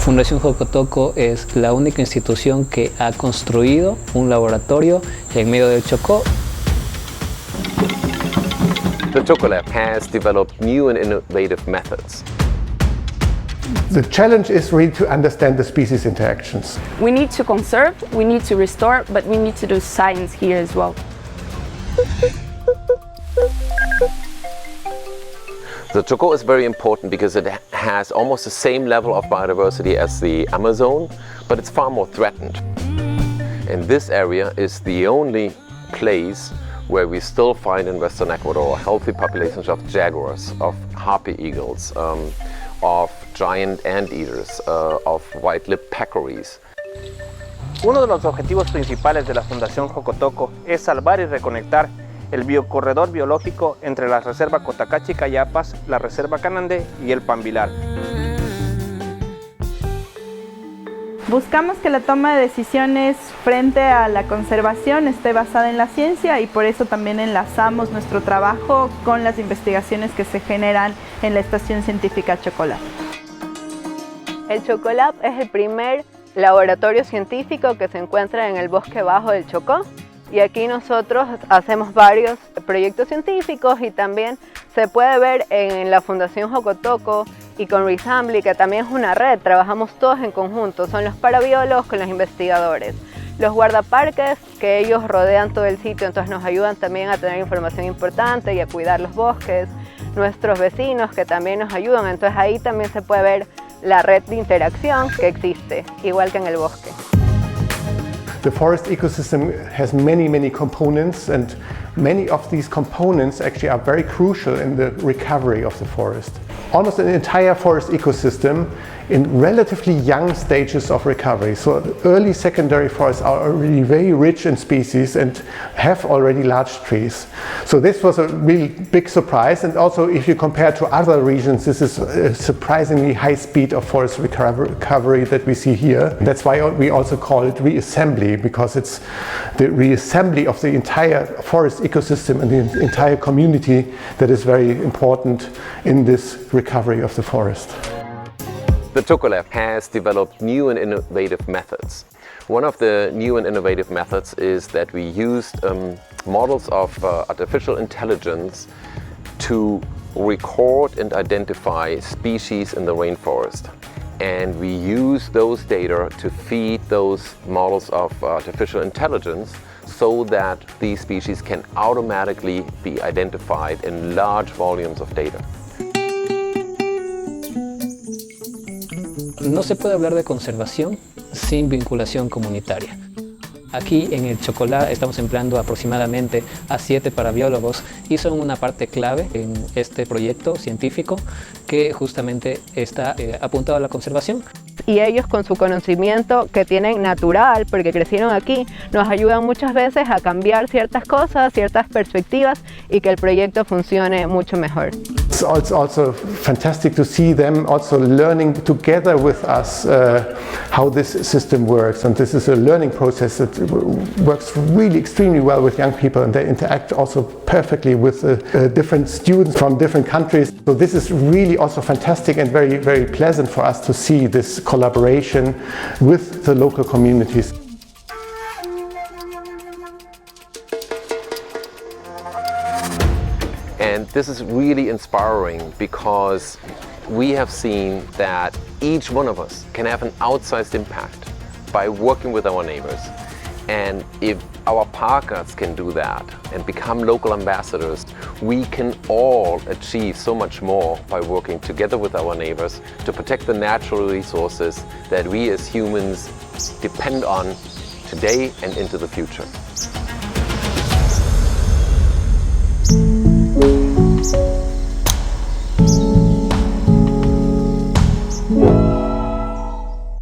Fundación.Jocotoco es la única institución que ha construido un laboratorio en medio del Chocó. The Chocó Lab has developed new and innovative methods. The challenge is really to understand the species interactions. We need to conserve, we need to restore, but we need to do science here as well. The Chocó is very important because it has almost the same level of biodiversity as the Amazon, but it's far more threatened. And this area is the only place where we still find in Western Ecuador healthy populations of jaguars, of harpy eagles, of giant anteaters, of white-lipped peccaries. Uno de los objetivos principales de la Fundación.Jocotoco es salvar y reconectar el biocorredor biológico entre la Reserva Cotacachi-Cayapas, la Reserva Canandé y el Pambilar. Buscamos que la toma de decisiones frente a la conservación esté basada en la ciencia y por eso también enlazamos nuestro trabajo con las investigaciones que se generan en la estación científica Chocó Lab. El Chocó Lab es el primer laboratorio científico que se encuentra en el bosque bajo del Chocó. Y aquí nosotros hacemos varios proyectos científicos y también se puede ver en la Fundación.Jocotoco y con Resambly, que también es una red, trabajamos todos en conjunto, son los parabiólogos con los investigadores. Los guardaparques, que ellos rodean todo el sitio, entonces nos ayudan también a tener información importante y a cuidar los bosques. Nuestros vecinos que también nos ayudan, entonces ahí también se puede ver la red de interacción que existe, igual que en el bosque. The forest ecosystem has many components, and many of these components actually are very crucial in the recovery of the forest. Almost an entire forest ecosystem in relatively young stages of recovery. So early secondary forests are already very rich in species and have already large trees. So this was a really big surprise, and also if you compare to other regions, this is a surprisingly high speed of forest recovery that we see here. That's why we also call it reassembly, because it's the reassembly of the entire forest ecosystem and the entire community that is very important in this recovery of the forest. The Chocó Lab has developed new and innovative methods. One of the new and innovative methods is that we used models of artificial intelligence to record and identify species in the rainforest. And we use those data to feed those models of artificial intelligence so that these species can automatically be identified in large volumes of data. No se puede hablar de conservación sin vinculación comunitaria. Aquí en el Chocó Lab estamos empleando aproximadamente a 7 parabiólogos y son una parte clave en este proyecto científico que justamente está apuntado a la conservación. Y ellos con su conocimiento que tienen natural, porque crecieron aquí, nos ayudan muchas veces a cambiar ciertas cosas, ciertas perspectivas y que el proyecto funcione mucho mejor. It's also fantastic to see them also learning together with us how this system works, and this is a learning process that works really extremely well with young people, and they interact also perfectly with different students from different countries. So this is really also fantastic and very pleasant for us to see this collaboration with the local communities. And this is really inspiring because we have seen that each one of us can have an outsized impact by working with our neighbors. And if our parkers can do that and become local ambassadors, we can all achieve so much more by working together with our neighbors to protect the natural resources that we as humans depend on today and into the future.